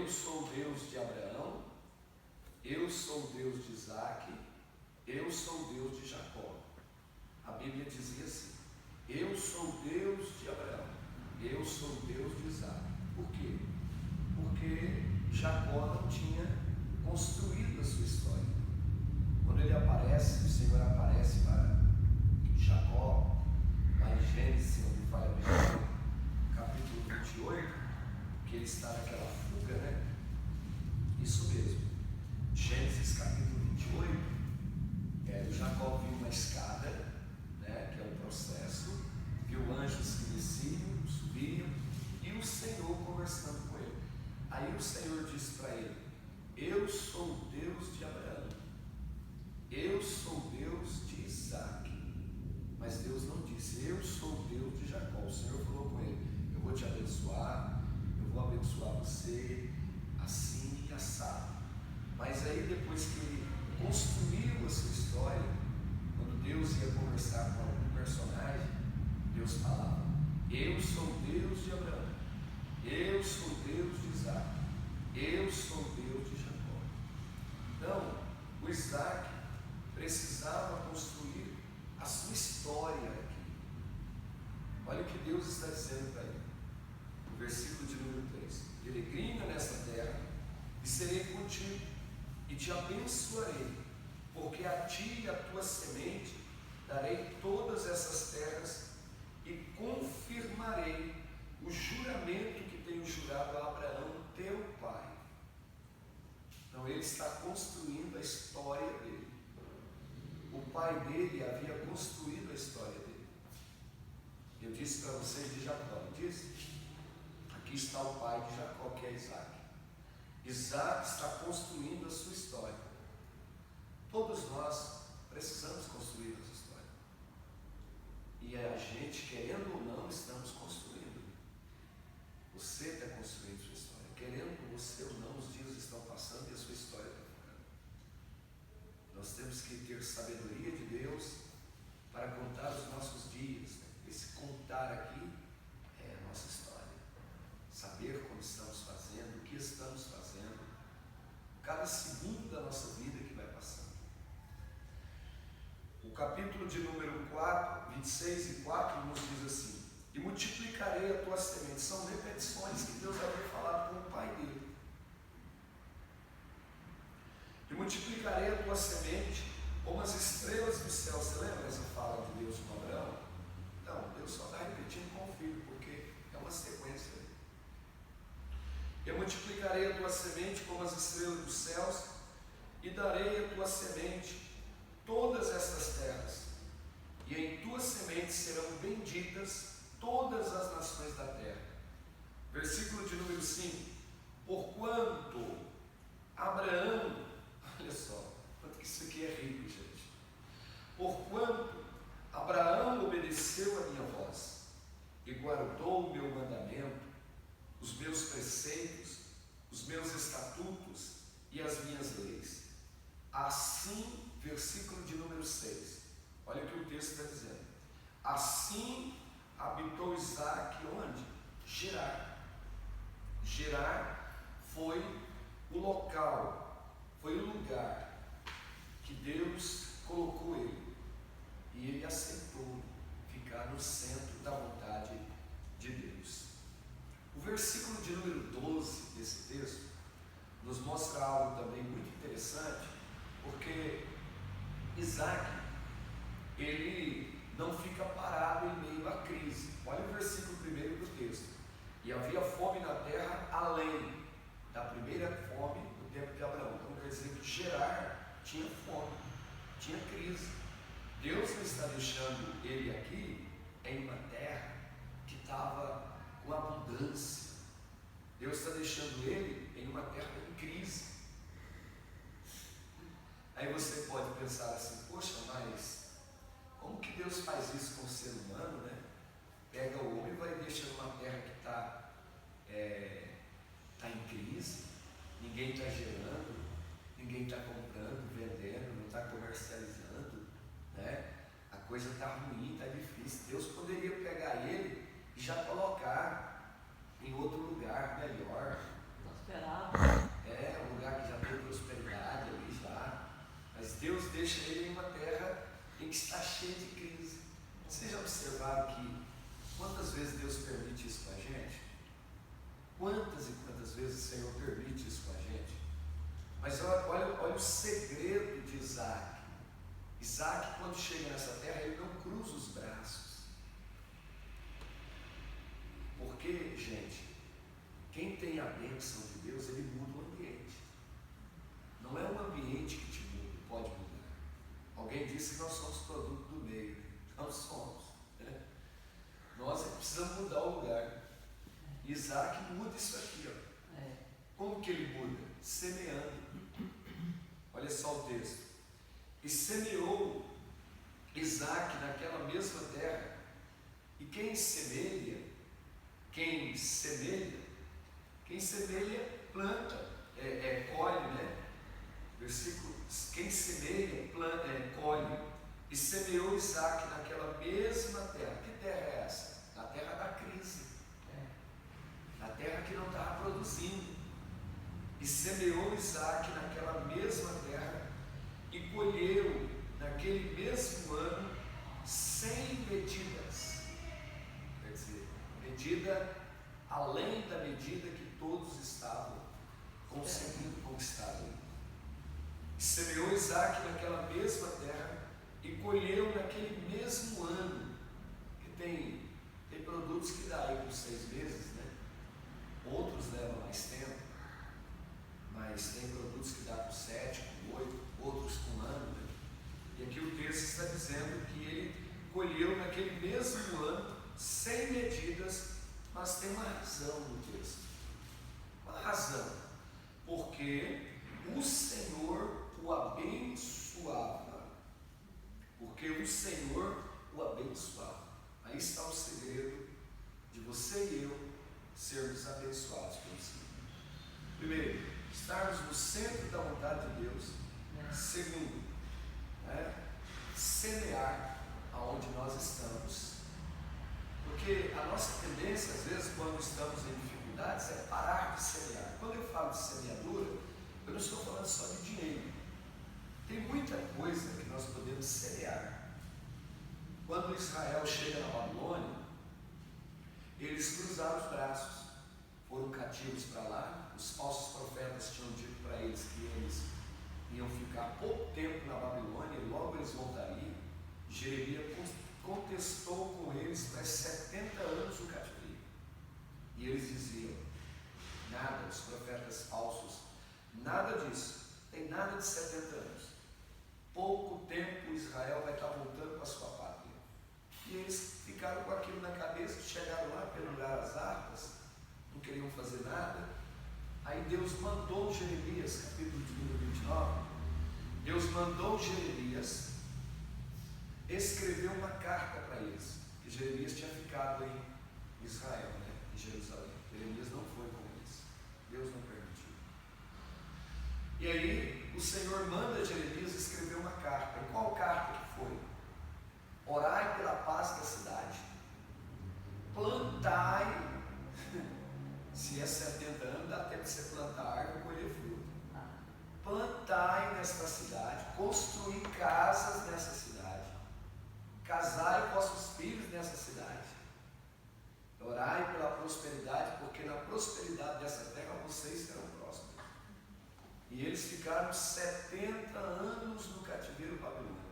sou o Deus de Abraão, eu sou o Deus de Isaac, eu sou o Deus de Jacó. A Bíblia dizia assim: eu sou o Deus de Abraão, eu sou o Deus de Isaac. Por quê? Porque Jacó não tinha construído a sua história. Quando ele aparece, o Senhor aparece para Jacó, lá em Gênesis, se não me falha a memória, capítulo 28, que ele está naquela fuga, né? Isso mesmo. Gênesis capítulo 28, Jacó viu uma escada, né, que é um processo, viu anjos que desciam, subiam, e o Senhor conversando com ele. Aí o Senhor disse para ele: eu sou o Deus de Abraão, eu sou o Deus de Isaac. Mas Deus não disse: eu sou o Deus de Jacó. O Senhor falou com ele: eu vou te abençoar, eu vou abençoar você, assim e assado. Mas aí depois que ele construiu a sua história, quando Deus ia conversar com algum personagem, Deus falava: eu sou o Deus de Abraão, eu sou o Deus de Isaac, eu sou o Deus de Jacó. Então, o Isaac precisava construir a sua história aqui. Olha o que Deus está dizendo para ele, no versículo de número 3: peregrina nesta terra, e serei contigo, e te abençoarei, porque a ti e a tua semente darei todas essas terras, e confirmarei o juramento que tenho jurado a Abraão, teu pai. Então ele está construindo a história dele. O pai dele havia construído a história dele. Eu disse para vocês de Jacó, não disse? Aqui está o pai de Jacó, que é Isaac. Isaac está construindo a sua história. Todos nós precisamos construir a nossa história. E a gente, querendo ou não, estamos construindo. Você está construindo a sua história. Querendo você ou não, os dias estão passando e a sua história está ficando. Nós temos que ter sabedoria de Deus para contar os nossos dias. Esse contar aqui é a nossa história. Saber como estamos fazendo, o que estamos fazendo, cada segundo da nossa vida que vai passando. O capítulo de número 4, 26 e 4 nos diz assim: e multiplicarei a tua semente. São repetições que Deus havia falado com o pai dele. E multiplicarei a tua semente como as estrelas do céu. Você lembra essa fala de Deus com Abraão? Então, Deus só está repetindo com o filho, porque é uma sequência. Eu multiplicarei a tua semente como as estrelas dos céus, e darei a tua semente todas estas terras, e em tua semente serão benditas todas as nações da terra. Versículo de número 5: porquanto Abraão, olha só, quanto que isso aqui é rico, gente. Porquanto Abraão obedeceu a minha voz, e guardou o meu mandamento, os meus preceitos, os meus estatutos e as minhas leis. Assim, versículo de número 6, olha o que o texto está dizendo: assim habitou Isaac onde? Gerar. Gerar foi o local, foi o lugar que Deus colocou ele, e ele aceitou ficar no centro da vontade de Deus. O versículo de número 12 desse texto nos mostra algo também muito interessante, porque Isaac, ele não fica parado em meio à crise. Olha o versículo 1 do texto: e havia fome na terra além da primeira fome no tempo de Abraão. Então quer dizer que Gerar tinha fome, tinha crise. Deus não está deixando ele aqui em uma vezes o Senhor permite isso com a gente. Mas olha o segredo de Isaac. Isaac, quando chega nessa terra, ele não cruza os braços. Porque, gente, quem tem a bênção de Deus, ele muda o ambiente. Não é o ambiente que te muda, pode mudar. Alguém disse que nós somos produto do meio. Não somos. Né? Nós é que precisamos mudar o lugar. Isaac muda isso aqui. Ó. Como que ele muda? Semeando. Olha só o texto. E semeou Isaac naquela mesma terra. E quem semeia, planta, colhe, né? Versículo, quem semeia, planta, colhe. E semeou Isaac naquela mesma terra. Que terra é essa? Na terra da crise. Na terra que não estava produzindo. E semeou Isaac naquela mesma terra e colheu naquele mesmo ano 100 medidas. Quer dizer, medida além da medida que todos estavam conseguindo conquistar. E semeou Isaac naquela mesma terra e colheu naquele mesmo ano. Que tem produtos que dá aí por 6 meses, né? Outros levam mais tempo, mas tem produtos que dá por 7, por 8, outros com 1 ano. Né? E aqui o texto está dizendo que ele colheu naquele mesmo ano 100 medidas, mas tem uma razão no texto. Uma razão, porque o Senhor o abençoava. Porque o Senhor o abençoava. Aí está o segredo de você e eu sermos abençoados pelo Senhor. Primeiro, estarmos no centro da vontade de Deus. Segundo, semear aonde nós estamos. Porque a nossa tendência, às vezes, quando estamos em dificuldades, é parar de semear. Quando eu falo de semeadura, eu não estou falando só de dinheiro. Tem muita coisa que nós podemos semear. Quando Israel chega na Babilônia, eles cruzaram os braços, foram cativos para lá. Os falsos profetas tinham dito para eles que eles iam ficar pouco tempo na Babilônia e logo eles voltariam. Jeremias contestou com eles para 70 anos o cativeiro. E eles diziam: nada, os profetas falsos, nada disso, tem nada de 70 anos. Pouco tempo Israel vai estar voltando para a sua pátria. E eles ficaram com aquilo na cabeça, chegaram lá, penduraram as harpas, não queriam fazer nada. Aí Deus mandou Jeremias, capítulo de número 29, Deus mandou Jeremias escrever uma carta para eles, que Jeremias tinha ficado em Israel, né, em Jerusalém. Jeremias não foi com eles, Deus não permitiu. E aí o Senhor manda Jeremias escrever uma carta. E qual carta que foi? Orai pela paz da cidade, plantai, se é 70 anos, dá tempo de você plantar árvore e colher fruto. Plantai nesta cidade, construir casas nessa cidade, casai vossos filhos nessa cidade. Orai pela prosperidade, porque na prosperidade dessa terra vocês serão prósperos. E eles ficaram 70 anos no cativeiro babilônico.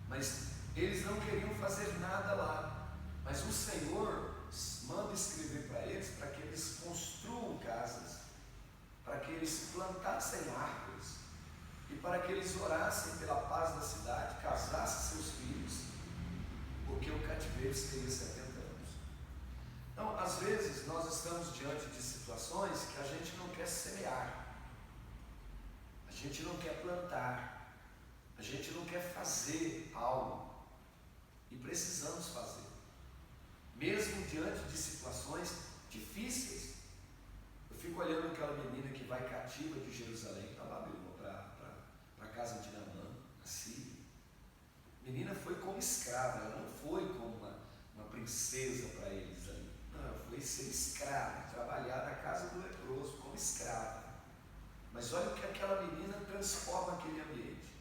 Mas eles não queriam fazer nada lá. Mas o Senhor manda escrever para eles, para que eles construam casas, para que eles plantassem árvores, e para que eles orassem pela paz da cidade, casassem seus filhos, porque o cativeiro seria 70 anos. Então, às vezes, nós estamos diante de situações que a gente não quer semear, a gente não quer plantar, a gente não quer fazer algo, e precisamos fazer. Mesmo diante de situações difíceis. Eu fico olhando aquela menina que vai cativa de Jerusalém para Babilônia, para a casa de Naamã, na Síria. A menina foi como escrava, ela não foi como uma princesa para eles ali. Não, ela foi ser escrava, trabalhar na casa do leproso como escrava. Mas olha o que aquela menina transforma aquele ambiente.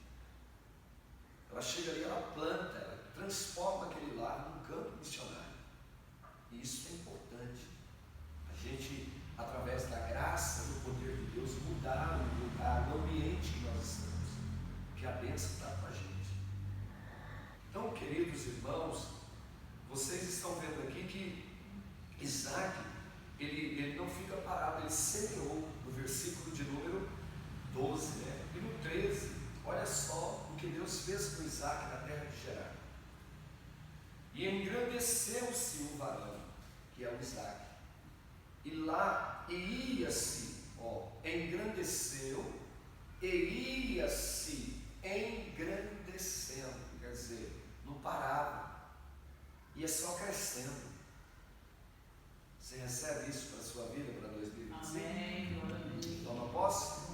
Ela chega ali, ela planta, ela transforma aquele lar num campo missionário. E isso é importante. A gente, através estão vendo aqui que Isaac, ele não fica parado, ele semeou no versículo de número 12, né? E no 13, olha só o que Deus fez com Isaac na terra de Gerar. E engrandeceu-se o varão, que é o Isaac, e lá ia-se, engrandeceu e ia-se engrandecendo, quer dizer, não parava, ia só crescendo. Você recebe isso para a sua vida, para 2025? Amém. Toma posse?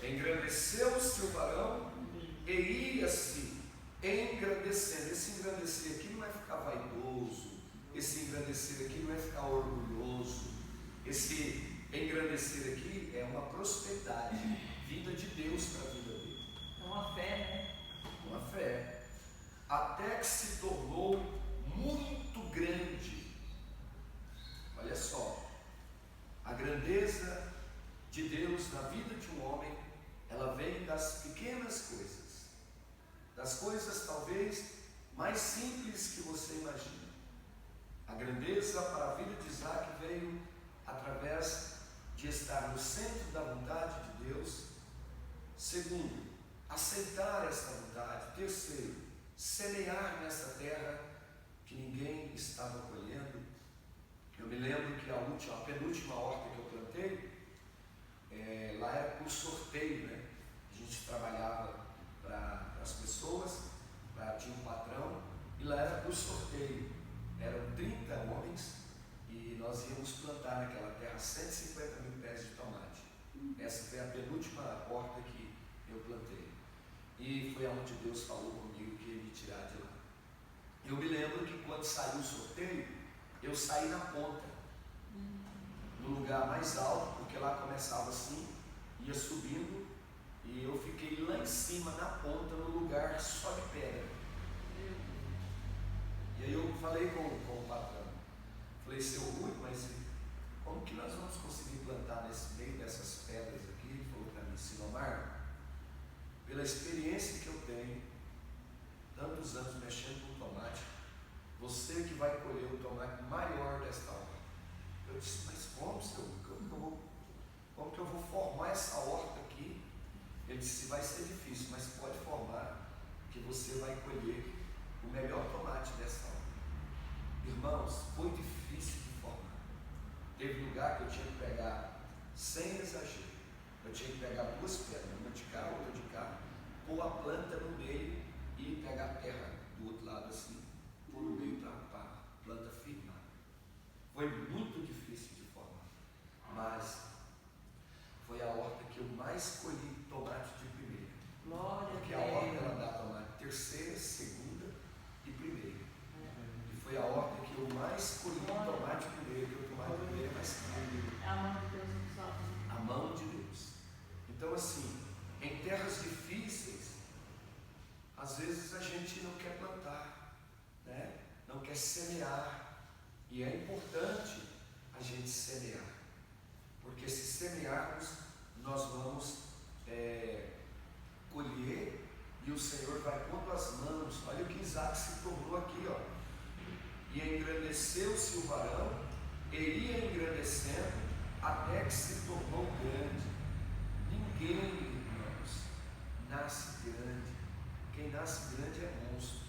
Engrandeceu-se o varão e ia-se engrandecendo. Esse engrandecer aqui não é ficar vaidoso, esse engrandecer aqui não é ficar orgulhoso, esse engrandecer aqui é uma prosperidade vinda de Deus para a vida dele. É uma fé, né? Uma fé. Até que se tornou muito grande. Olha só, a grandeza de Deus na vida de um homem, ela vem das pequenas coisas, das coisas talvez mais simples que você imagina. A grandeza para a vida de Isaac veio através de estar no centro da vontade de Deus. Segundo, aceitar essa vontade. Terceiro, semear nessa terra que ninguém estava colhendo. Eu me lembro que a penúltima horta que eu plantei, lá era por sorteio, né? A gente trabalhava para as pessoas, tinha um patrão, e lá era por sorteio. Eram 30 homens e nós íamos plantar naquela terra 150 mil pés de tomate. Essa foi a penúltima horta que eu plantei. E foi aonde Deus falou comigo que ia me tirar de lá. Eu me lembro que quando saiu o sorteio, eu saí na ponta, no lugar mais alto, porque lá começava assim, ia subindo, e eu fiquei lá em cima, na ponta, no lugar só de pedra. E aí eu falei com o patrão, falei, seu Rui, mas como que nós vamos conseguir plantar nesse meio dessas pedras aqui? Ele falou para mim, Sinomar, pela experiência que eu tenho, tantos anos mexendo com tomate, você que vai colher o tomate maior desta horta. Eu disse, mas como, seu Rui? Como que eu vou formar essa horta aqui? Ele disse, vai ser difícil, mas pode formar, que você vai colher o melhor tomate dessa horta. Irmãos, foi difícil de formar. Teve lugar que eu tinha que pegar, sem exagero, eu tinha que pegar duas pedras, uma de cá, outra de cá, pôr a planta no meio e pegar a terra do outro lado assim, pôr no meio para a planta firmar. Foi muito difícil de formar, mas foi a horta que eu mais colhi tomate de primeira. Glória a Deus. Porque a horta ela dá tomate terceira, segunda e primeira. E foi a horta que eu mais colhi tomate primeiro, porque o tomate primeiro é mais caro. É a mão de Deus que salva. A mão de Deus. Então assim, em terras difíceis, às vezes a gente não quer plantar, né? Não quer semear. E é importante a gente semear, porque se semearmos, nós vamos colher, e o Senhor vai pondo as mãos. Olha o que Isaac se tornou aqui, ó. E engrandeceu-se o varão, e ia engrandecendo, até que se tornou grande. Ninguém, irmãos, nasce grande. Quem nasce grande é monstro.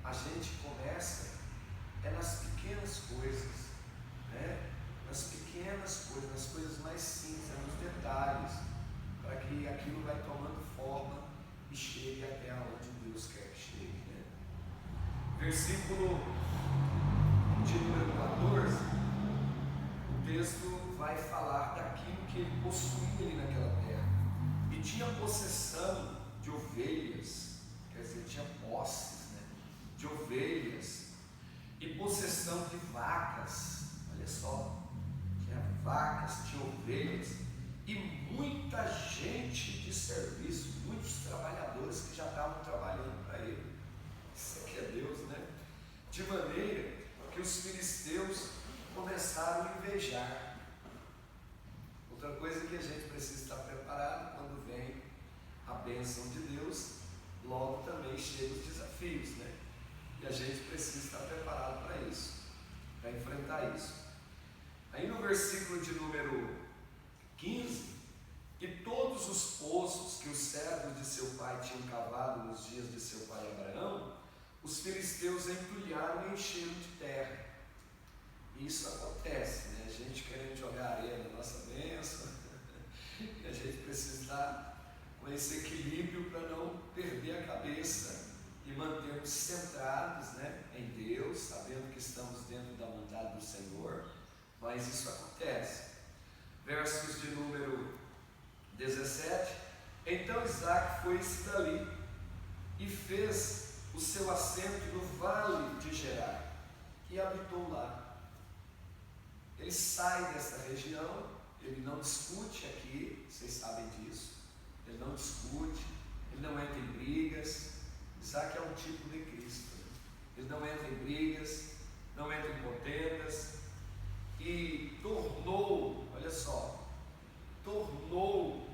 A gente começa nas pequenas coisas, né? Nas pequenas coisas, nas coisas mais simples, nos detalhes, para que aquilo vai tomando forma e chegue até onde Deus quer que chegue, né? Versículo de número 14, o texto vai falar daquilo que ele possuía ali naquela terra. E tinha possessão de ovelhas, quer dizer, tinha posses, né? De ovelhas, e possessão de vacas. Olha só, tinha vacas, tinha ovelhas, e muita gente de serviço, muitos trabalhadores que já estavam trabalhando para ele. Isso aqui é Deus, né? De maneira que os filisteus começaram a invejar. Outra coisa que a gente precisa estar preparado quando vem a bênção de Deus, logo também chegam os desafios, né? E a gente precisa precisa estar preparado para isso, para enfrentar isso. Aí no versículo de número 15, e todos os poços que os servos de seu pai tinham cavado nos dias de seu pai Abraão, os filisteus entulharam e encheram de terra. E isso acontece, né? A gente querendo jogar areia na nossa bênção, e a gente precisa estar com esse equilíbrio para não perder a cabeça e mantermos centrados, né, em Deus, sabendo que estamos dentro da vontade do Senhor, mas isso acontece. Versos de número 17: então Isaac foi-se dali e fez o seu assento no vale de Gerar e habitou lá. Ele sai dessa região, ele não discute aqui, vocês sabem disso, ele não discute, ele não entra em brigas. Isaac é um tipo de Cristo, né? Ele não entra em brigas, não entra em contendas, e tornou, olha só, tornou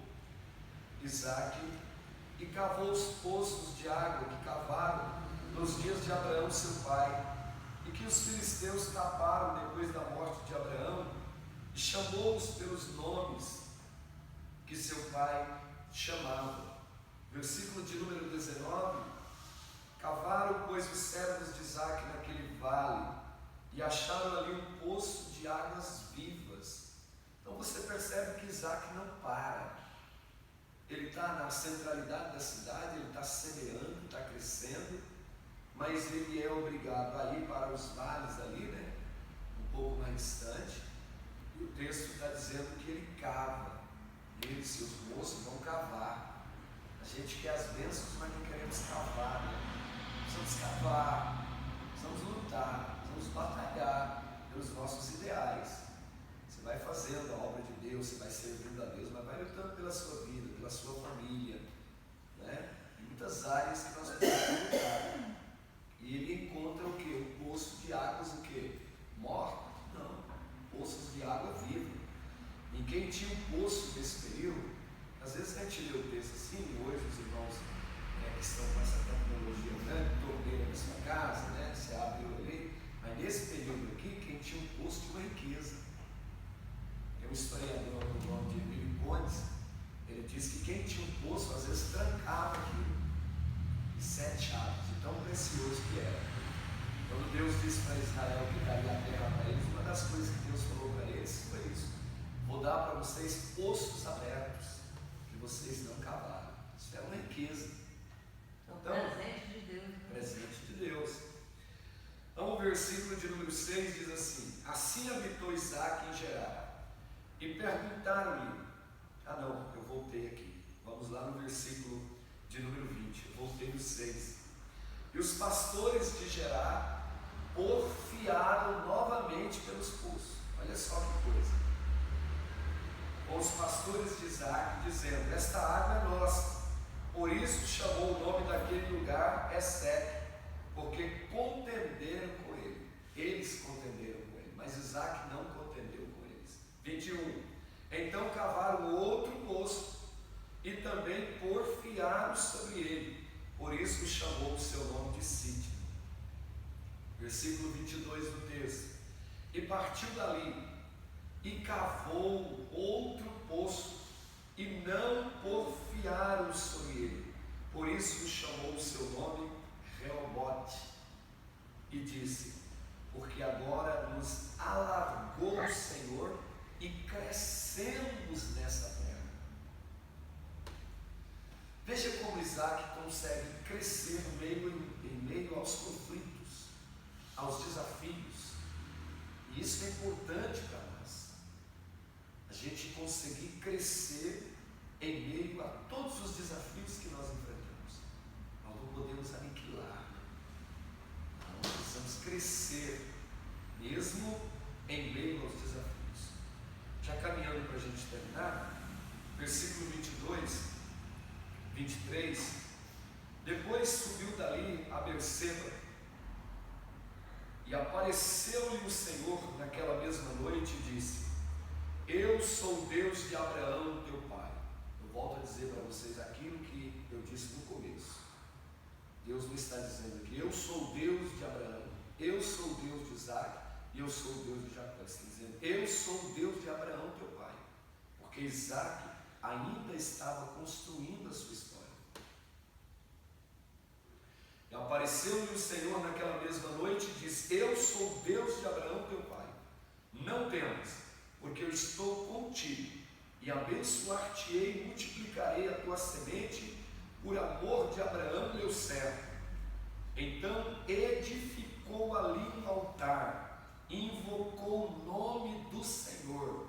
Isaac e cavou os poços de água que cavaram nos dias de Abraão seu pai, e que os filisteus taparam depois da morte de Abraão, e chamou-os pelos nomes que seu pai chamava. Versículo de número 19: cavaram, pois, os servos de Isaac naquele vale, e acharam ali um poço de águas vivas. Então você percebe que Isaac não para. Ele está na centralidade da cidade, ele está semeando, está crescendo, mas ele é obrigado a ir para os vales ali, né, um pouco mais distante, e o texto está dizendo que ele cava. Ele e seus moços vão cavar. A gente quer as bênçãos, mas não queremos cavar, né? Precisamos cavar, precisamos lutar, precisamos batalhar pelos nossos ideais. Você vai fazendo a obra de Deus, você vai servindo a Deus, mas vai lutando pela sua vida, pela sua família, né? Em muitas áreas que nós precisamos lutar. E ele encontra o que? Um poço de águas, o que? Mortas? Não, poços de água viva. E quem tinha um poço nesse período, às vezes a gente lê o texto assim, e hoje os irmãos que estão com essa tecnologia grande, torneira na sua casa, né? Você abre ali, mas nesse período aqui, quem tinha um poço tinha uma riqueza. Tem um historiador do nome de Emílio Condes, ele diz que quem tinha um poço às vezes trancava aquilo, e 7 chaves, de tão precioso que era. Quando Deus disse para Israel que daria a terra para eles, uma das coisas que Deus falou para eles foi isso: vou dar para vocês poços abertos que vocês não cavaram. Isso é uma riqueza. Então, presente de Deus. Presente de Deus. Então o versículo de número 6 diz assim: assim habitou Isaac em Gerar, e perguntaram-lhe, não, eu voltei aqui, vamos lá no versículo de número 20, eu voltei no 6. E os pastores de Gerar porfiaram novamente pelos poços. Olha só que coisa. Com os pastores de Isaac, dizendo: esta água é nossa. Por isso chamou o nome daquele lugar Esek, porque contenderam com ele. Eles contenderam com ele, mas Isaac não contendeu com eles. 21. Então cavaram outro poço e também porfiaram sobre ele. Por isso chamou o seu nome de Sítio. Versículo 22 do texto. E partiu dali e cavou outro poço, e não porfiaram sobre ele. Por isso chamou o seu nome Reobote, e disse: porque agora nos alargou o Senhor e crescemos nessa terra. Veja como Isaac consegue crescer em meio aos conflitos, aos desafios. E isso é importante para nós. A gente conseguir crescer em meio a todos os desafios que nós enfrentamos. Nós não podemos aniquilar. Nós precisamos crescer, mesmo em meio aos desafios. Já caminhando para a gente terminar, versículo 22, 23. Depois subiu dali a Berseba, e apareceu-lhe o Senhor naquela mesma noite e disse: eu sou Deus de Abraão, teu pai. Eu volto a dizer para vocês aquilo que eu disse no começo. Deus não está dizendo aqui: eu sou Deus de Abraão. eu sou o Deus de Isaac e eu sou o Deus de Jacó. Ele está dizendo, eu sou o Deus de Abraão, teu pai. Porque Isaac ainda estava construindo a sua história. E apareceu-lhe o Senhor naquela mesma noite e disse, eu sou o Deus de Abraão, teu pai. Não temas, porque eu estou contigo, e abençoar-te-ei e multiplicarei a tua semente por amor de Abraão, meu servo. Então edificou ali um altar, invocou o nome do Senhor.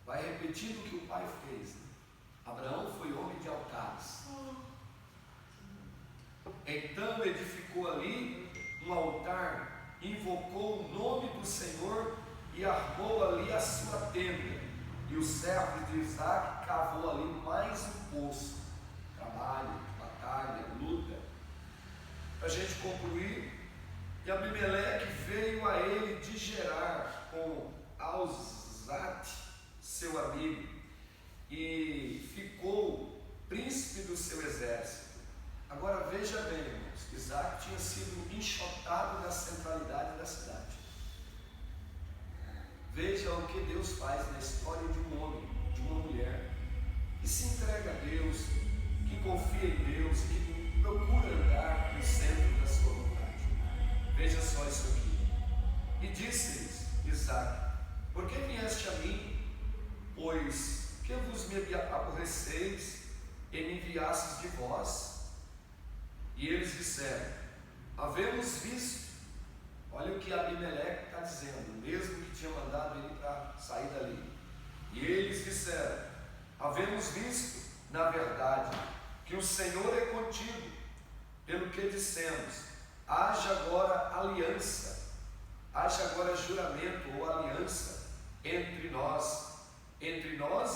Vai repetindo o que o pai fez. Abraão foi homem de altares. Então edificou ali um altar, invocou o nome do Senhor e armou ali a sua tenda. E os servos de Isaac cavou ali mais um poço. Trabalho, batalha, luta. Para a gente concluir, e Abimeleque veio a ele de Gerar com Alzate, seu amigo, e ficou príncipe do seu exército. Agora veja bem, irmãos, Isaac tinha sido enxotado da centralidade da cidade. Veja o que Deus faz na história de um homem, de uma mulher, que se entrega a Deus, que confia em Deus, que procura andar no centro da sua vontade. Veja só isso aqui. E disse-lhes Isaac, por que vieste a mim? Pois que vos me aborreceis e me enviastes de vós? E eles disseram, havemos visto. Olha o que Abimeleque está dizendo, o mesmo que tinha mandado ele para sair dali. E eles disseram, havemos visto, na verdade, que o Senhor é contigo, pelo que dissemos, haja agora aliança, haja agora juramento ou aliança entre nós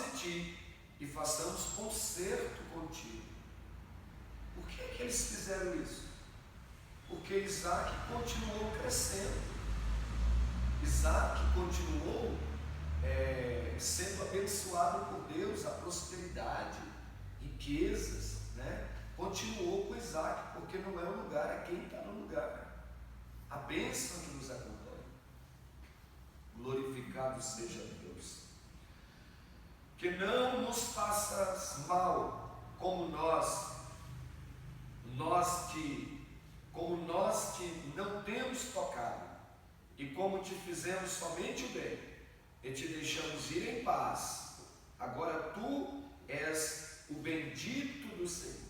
e ti, e façamos concerto contigo. Por que é que eles fizeram isso? Porque Isaac continuou crescendo. Isaac continuou sendo abençoado por Deus, a prosperidade, riquezas, né? Continuou com Isaac, porque não é o lugar, é quem está no lugar. A bênção que nos acompanha. Glorificado seja Deus. Que não nos faças mal, como nós que não temos tocado, e como te fizemos somente o bem, e te deixamos ir em paz. Agora tu és o bendito do Senhor.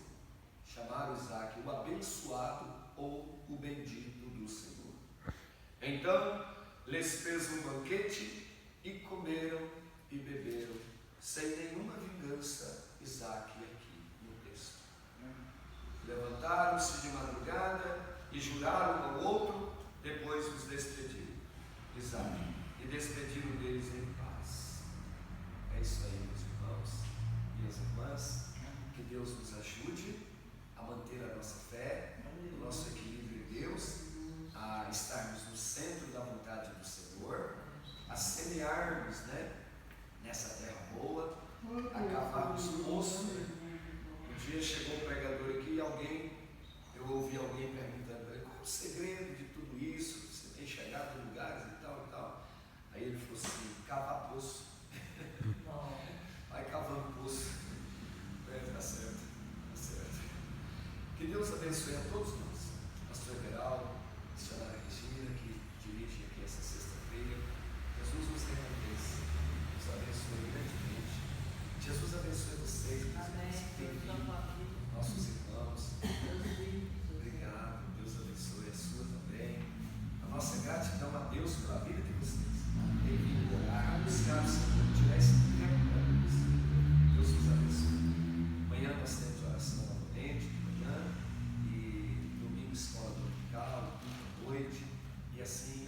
Chamaram Isaac o abençoado ou o bendito do Senhor. Então lhes fez um banquete e comeram e beberam, sem nenhuma vingança. Isaac aqui no texto. Levantaram-se de madrugada e juraram um ao outro, depois os despediram. Isaac, e despediram deles em paz. É isso aí, meus irmãos, minhas irmãs. Que Deus nos ajude a manter a nossa fé, o nosso equilíbrio em Deus, a estarmos no centro da vontade do Senhor, a semearmos, né, nessa terra boa, a cavarmos poço. Um dia chegou um pregador aqui e eu ouvi alguém perguntando para ele, qual é o segredo de tudo isso? Você tem chegado em lugares e tal e tal. Aí ele falou assim, cavar poço. Vai cavando poço. Tá certo, tá certo. Que Deus abençoe a todos nós. Pastor Everaldo, missionária Regina, que dirige aqui essa sexta-feira. Jesus nos recompense, nos abençoe grandemente. Jesus abençoe vocês, que têm vindo, nossos irmãos. Obrigado, Deus abençoe a sua também. A nossa gratidão a Deus pela vida de vocês. Tem vindo orar, buscar o Senhor, tirar esse tempo para Deus. Deus nos abençoe. Amanhã nós temos oração novamente, de manhã, e domingo escola dominical, quinta noite, e assim